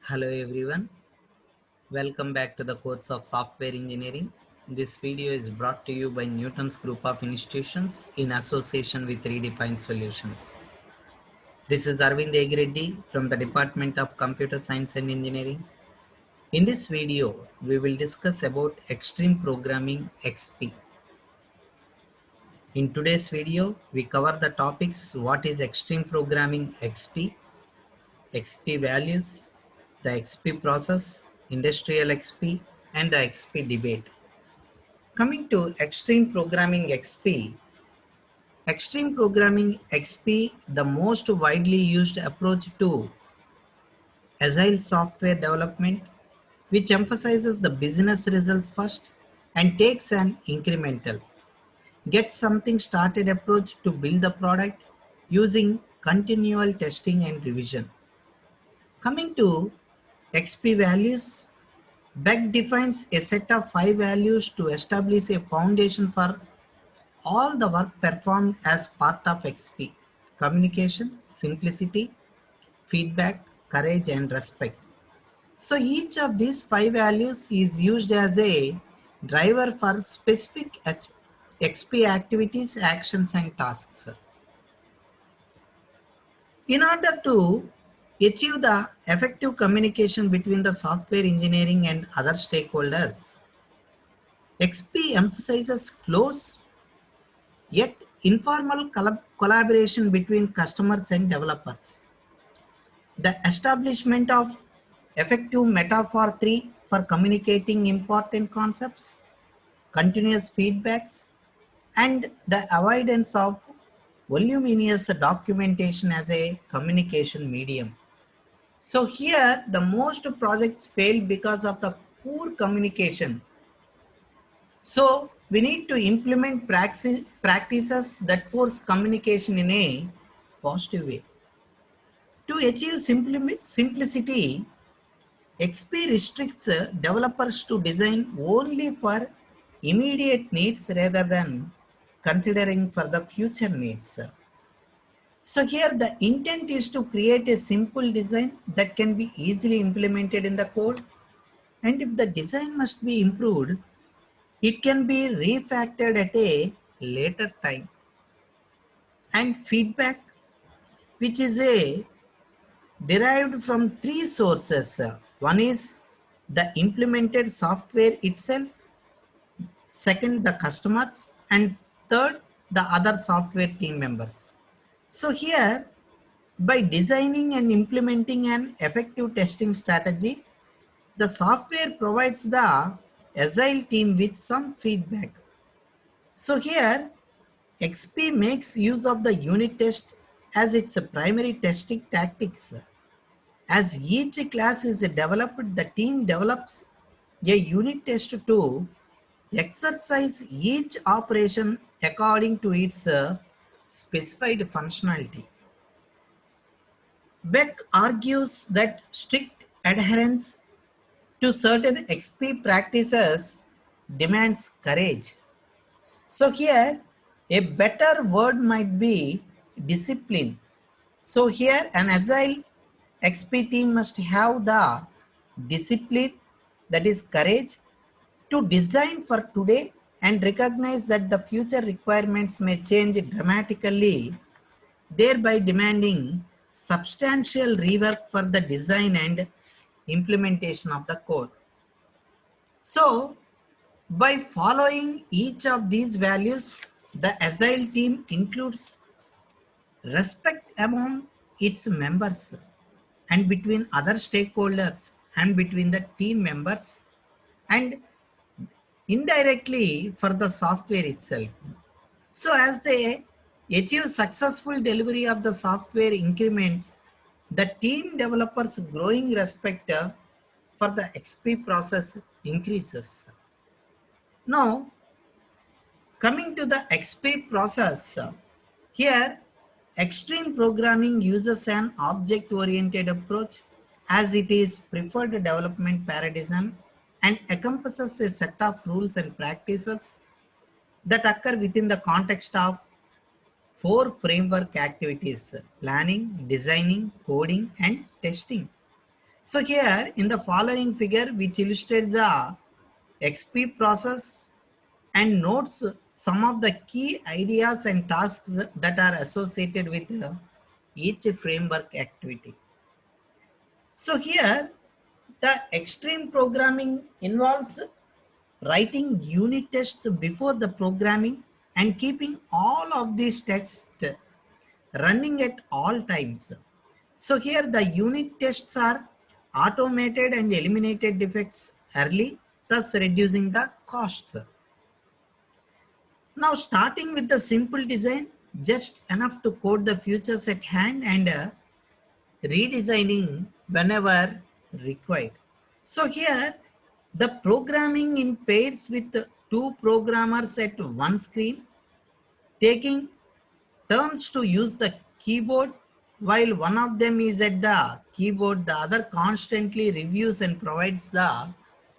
Hello everyone, welcome back to the course of software engineering. This video is brought to you by Newton's Group of Institutions in association with Redefined Solutions. This is Arvind Egreddy from the Department of Computer Science and Engineering. In this video, we will discuss about Extreme Programming XP. In today's video, we cover the topics: what is Extreme Programming XP, XP values, the XP process, industrial XP, and the XP debate. Coming to Extreme Programming XP, Extreme Programming XP, the most widely used approach to agile software development, which emphasizes the business results first and takes an incremental, get something started approach to build the product using continual testing and revision. Coming to XP values, Beck defines a set of 5 values to establish a foundation for all the work performed as part of XP: communication, simplicity, feedback, courage, and respect. So each of these 5 values is used as a driver for specific XP activities, actions, and tasks. In order to achieve the effective communication between the software engineering and other stakeholders, XP emphasizes close yet informal collaboration between customers and developers. The establishment of effective metaphor 3 for communicating important concepts, continuous feedbacks, and the avoidance of voluminous documentation as a communication medium. So here the most projects fail because of the poor communication. So we need to implement practices that force communication in a positive way. To achieve simplicity, XP restricts developers to design only for immediate needs rather than considering for the future needs. So here the intent is to create a simple design that can be easily implemented in the code, and if the design must be improved, it can be refactored at a later time. And feedback, which is a derived from 3 sources. One is the implemented software itself, second the customers, and third the other software team members. So here, by designing and implementing an effective testing strategy, the software provides the agile team with some feedback. So here, XP makes use of the unit test as its primary testing tactics. As each class is developed, the team develops a unit test to exercise each operation according to its specified functionality. Beck argues that strict adherence to certain XP practices demands courage. So here, a better word might be discipline. So here, an agile XP team must have the discipline, that is courage, to design for today and recognize that the future requirements may change dramatically, thereby demanding substantial rework for the design and implementation of the code. So, by following each of these values, the agile team includes respect among its members and between other stakeholders and between the team members and indirectly for the software itself. So as they achieve successful delivery of the software increments, the team developers' growing respect for the XP process increases. Now, coming to the XP process, here extreme programming uses an object-oriented approach as it is preferred development paradigm and encompasses a set of rules and practices that occur within the context of 4 framework activities: planning, designing, coding, and testing. So here in the following figure, which illustrates the XP process and notes some of the key ideas and tasks that are associated with each framework activity. So here, the extreme programming involves writing unit tests before the programming and keeping all of these tests running at all times. So here the unit tests are automated and eliminated defects early, thus reducing the costs. Now starting with the simple design, just enough to code the features at hand and redesigning whenever required. So here the programming in pairs with two programmers at one screen, taking turns to use the keyboard. While one of them is at the keyboard, the other constantly reviews and provides the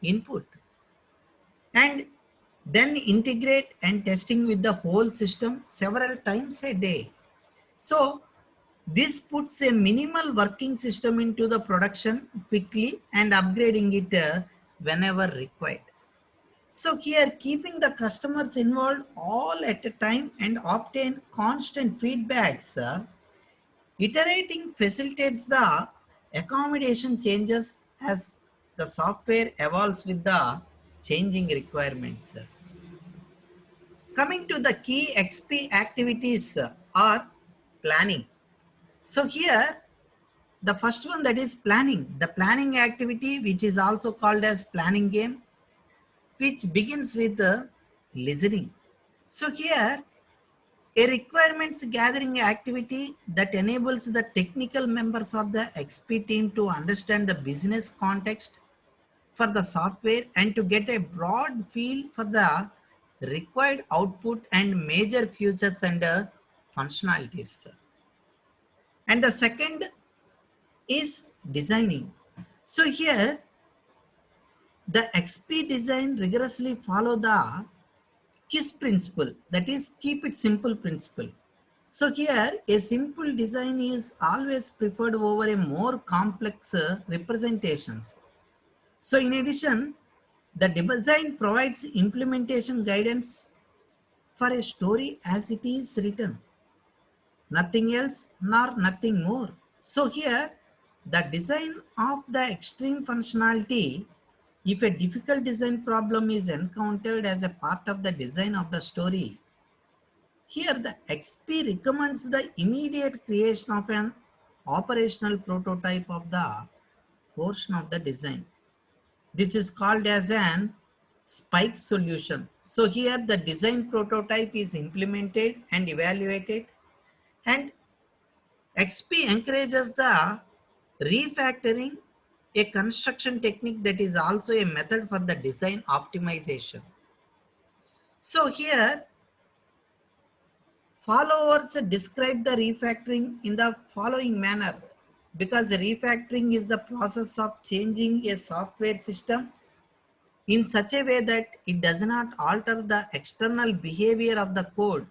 input. And then integrate and testing with the whole system several times a day. So this puts a minimal working system into the production quickly and upgrading it whenever required. So here keeping the customers involved all at a time and obtain constant feedbacks. Iterating facilitates the accommodation changes as the software evolves with the changing requirements. Coming to the key XP activities are planning. So here the first one, that is planning. The planning activity, which is also called as planning game, which begins with the listening. So here a requirements gathering activity that enables the technical members of the XP team to understand the business context for the software and to get a broad feel for the required output and major features and functionalities. And the second is designing. So here the XP design rigorously follow the KISS principle, that is keep it simple principle. So here a simple design is always preferred over a more complex representations. So in addition, the design provides implementation guidance for a story as it is written, nothing else nor nothing more. So here the design of the extreme functionality, if a difficult design problem is encountered as a part of the design of the story, here the XP recommends the immediate creation of an operational prototype of the portion of the design. This is called as an spike solution. So here the design prototype is implemented and evaluated, and XP encourages the refactoring, a construction technique that is also a method for the design optimization. So here followers describe the refactoring in the following manner, because refactoring is the process of changing a software system in such a way that it does not alter the external behavior of the code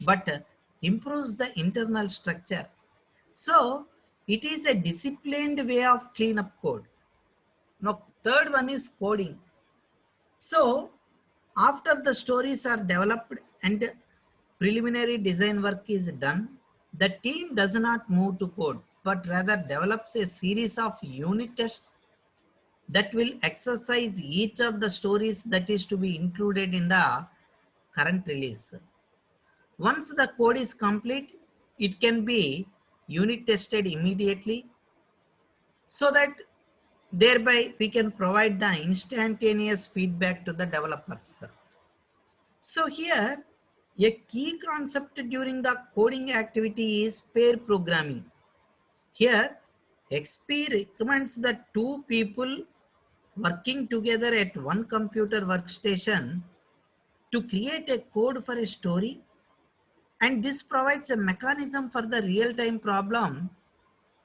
but improves the internal structure. So it is a disciplined way of clean up code. Now third one is coding. So after the stories are developed and preliminary design work is done, the team does not move to code but rather develops a series of unit tests that will exercise each of the stories that is to be included in the current release. Once the code is complete, it can be unit tested immediately so that thereby we can provide the instantaneous feedback to the developers. So here a key concept during the coding activity is pair programming. Here XP recommends that two people working together at one computer workstation to create a code for a story, and this provides a mechanism for the real-time problem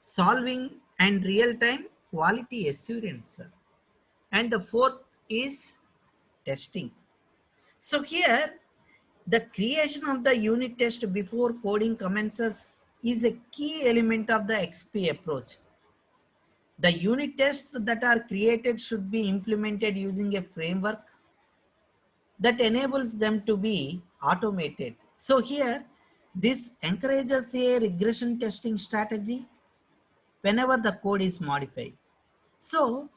solving and real-time quality assurance. And the fourth is testing. So here the creation of the unit test before coding commences is a key element of the XP approach. The unit tests that are created should be implemented using a framework that enables them to be automated. So here, this encourages a regression testing strategy whenever the code is modified. So,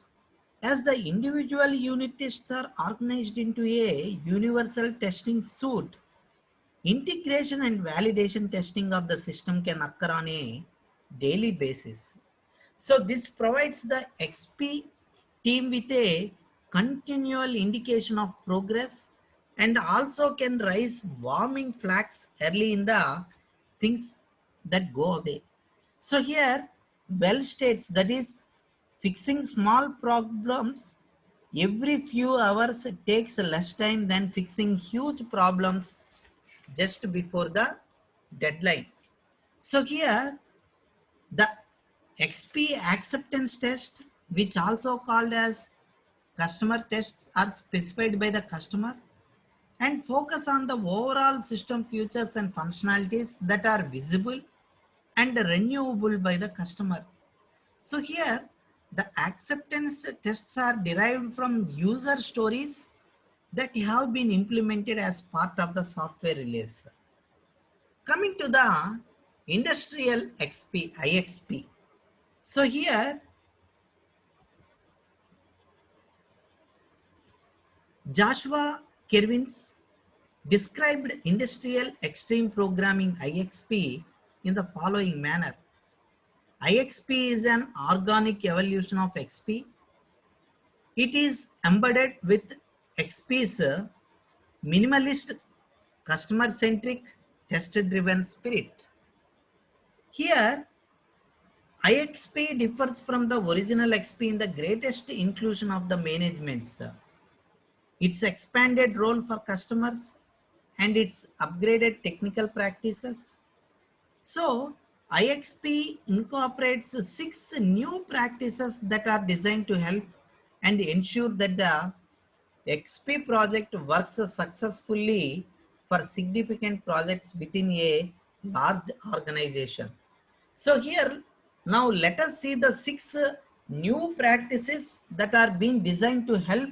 as the individual unit tests are organized into a universal testing suite, integration and validation testing of the system can occur on a daily basis. So this provides the XP team with a continual indication of progress and also can raise warming flags early in the things that go away. So here, well states, that is, fixing small problems every few hours takes less time than fixing huge problems just before the deadline. So here, the XP acceptance test, which also called as customer tests, are specified by the customer and focus on the overall system features and functionalities that are visible and renewable by the customer. So here, the acceptance tests are derived from user stories that have been implemented as part of the software release. Coming to the industrial XP, IXP. So here, Joshua Kervins described industrial extreme programming IXP in the following manner. IXP is an organic evolution of XP. It is embedded with XP's minimalist, customer-centric, test-driven spirit. Here, IXP differs from the original XP in the greatest inclusion of the managements, its expanded role for customers, and its upgraded technical practices. So, IXP incorporates 6 new practices that are designed to help and ensure that the XP project works successfully for significant projects within a large organization. So here, now let us see the 6 new practices that are being designed to help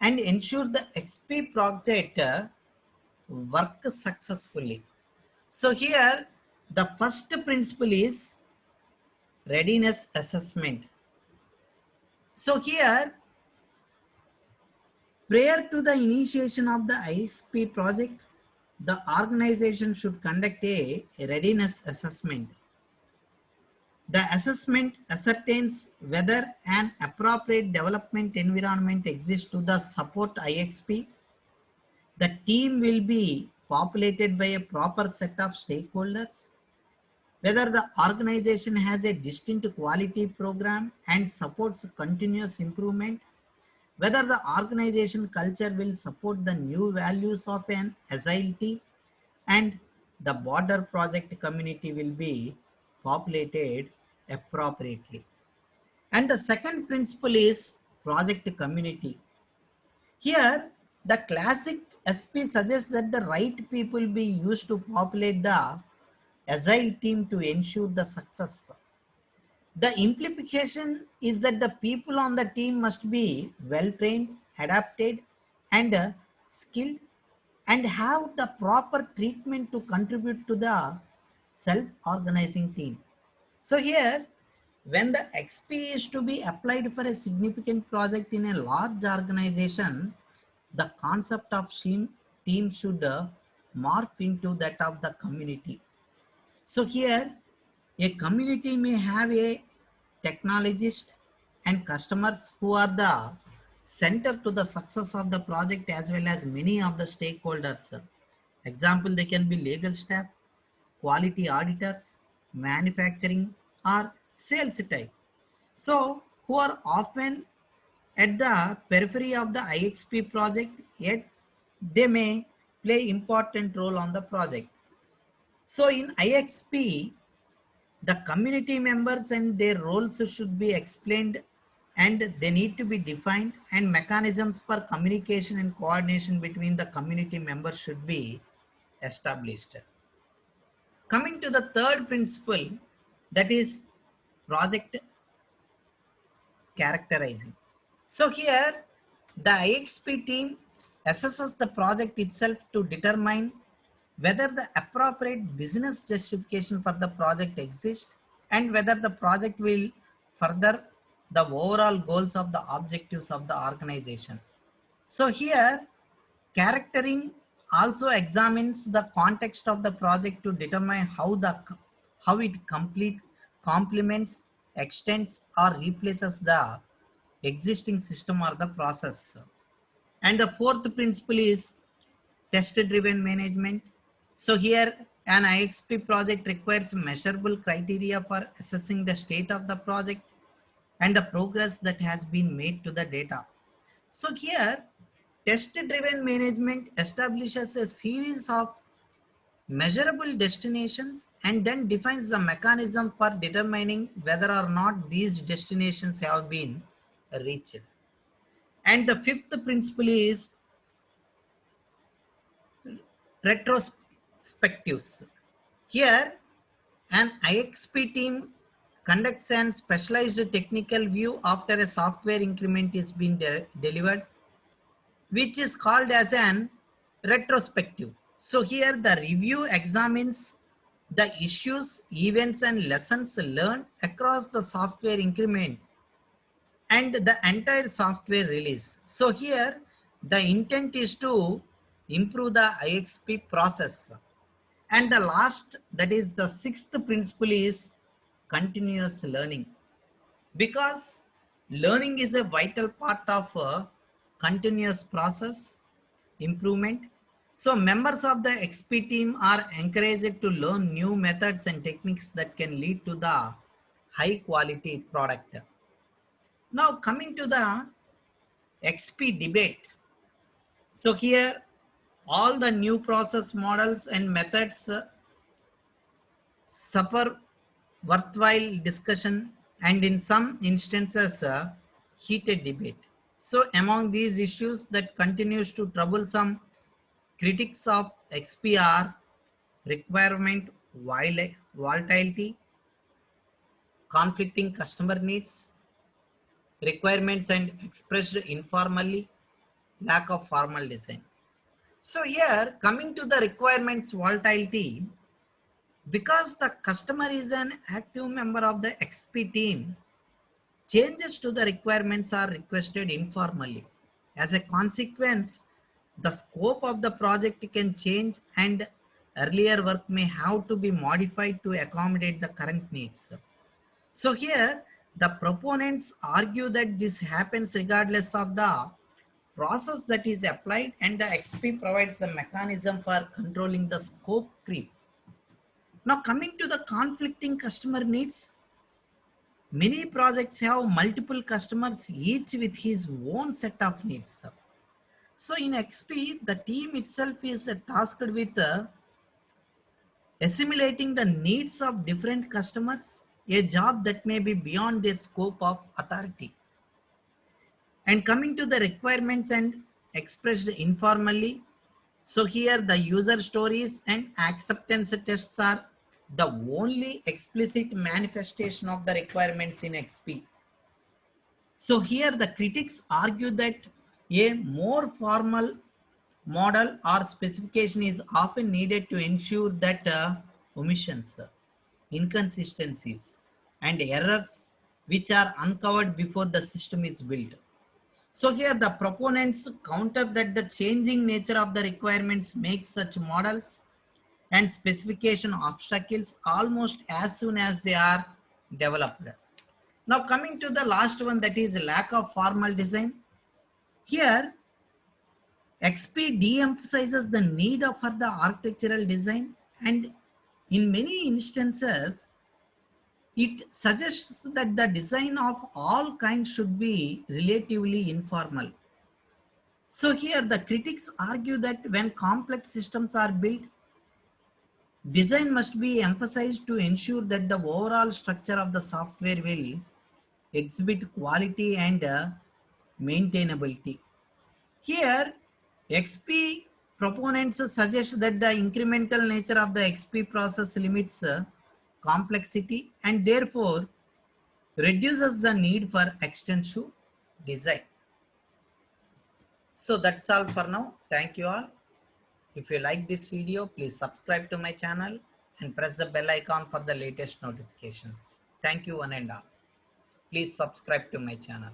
and ensure the XP project work successfully. So here, the first principle is readiness assessment. So here, prior to the initiation of the IXP project, the organization should conduct a readiness assessment. The assessment ascertains whether an appropriate development environment exists to the support IXP. The team will be populated by a proper set of stakeholders, whether the organization has a distinct quality program and supports continuous improvement, whether the organization culture will support the new values of an agile team, and the border project community will be populated appropriately. And the second principle is project community. Here, the classic SP suggests that the right people be used to populate the agile team to ensure the success. The implication is that the people on the team must be well trained, adapted, and skilled, and have the proper treatment to contribute to the self-organizing team. So here, when the XP is to be applied for a significant project in a large organization, the concept of team should morph into that of the community. So here, a community may have a technologist and customers who are the center to the success of the project as well as many of the stakeholders. Example, they can be legal staff, quality auditors, manufacturing, or sales type. So, who are often at the periphery of the IXP project, yet they may play important role on the project. So in IXP, the community members and their roles should be explained and they need to be defined, and mechanisms for communication and coordination between the community members should be established. Coming to the third principle, that is project characterizing. So here the IXP team assesses the project itself to determine whether the appropriate business justification for the project exists and whether the project will further the overall goals of the objectives of the organization. So here charactering also examines the context of the project to determine how it complements, extends or replaces the existing system or the process. And the fourth principle is test driven management. So here an IXP project requires measurable criteria for assessing the state of the project and the progress that has been made to the data. So here test driven management establishes a series of measurable destinations and then defines the mechanism for determining whether or not these destinations have been reached. And the fifth principle is retrospectives. Here, an IXP team conducts an specialized technical view after a software increment is being delivered, which is called as an retrospective. So here the review examines the issues, events and lessons learned across the software increment and the entire software release. So here the intent is to improve the IXP process. And the last, that is the sixth principle is continuous learning. Because learning is a vital part of a continuous process improvement. So members of the XP team are encouraged to learn new methods and techniques that can lead to the high quality product. Now coming to the XP debate. So here all the new process models and methods suffer worthwhile discussion and in some instances heated debate. So among these issues that continues to trouble some critics of XPR, requirement volatility, conflicting customer needs, requirements and expressed informally, lack of formal design. So here coming to the requirements volatility, because the customer is an active member of the XP team, changes to the requirements are requested informally. As a consequence, the scope of the project can change and earlier work may have to be modified to accommodate the current needs. So here, the proponents argue that this happens regardless of the process that is applied and the XP provides the mechanism for controlling the scope creep. Now coming to the conflicting customer needs, many projects have multiple customers, each with his own set of needs. So in XP, the team itself is tasked with assimilating the needs of different customers, a job that may be beyond their scope of authority. And coming to the requirements and expressed informally, so here the user stories and acceptance tests are the only explicit manifestation of the requirements in XP. So here the critics argue that a more formal model or specification is often needed to ensure that omissions, inconsistencies and errors which are uncovered before the system is built. So here the proponents counter that the changing nature of the requirements makes such models and specification obstacles almost as soon as they are developed. Now coming to the last one, that is lack of formal design. Here XP de-emphasizes the need for the architectural design and in many instances it suggests that the design of all kinds should be relatively informal. So here the critics argue that when complex systems are built, design must be emphasized to ensure that the overall structure of the software will exhibit quality and maintainability. Here, XP proponents suggest that the incremental nature of the XP process limits complexity and therefore reduces the need for extensive design. So that's all for now. Thank you all. If you like this video, please subscribe to my channel and press the bell icon for the latest notifications. Thank you one and all. Please subscribe to my channel.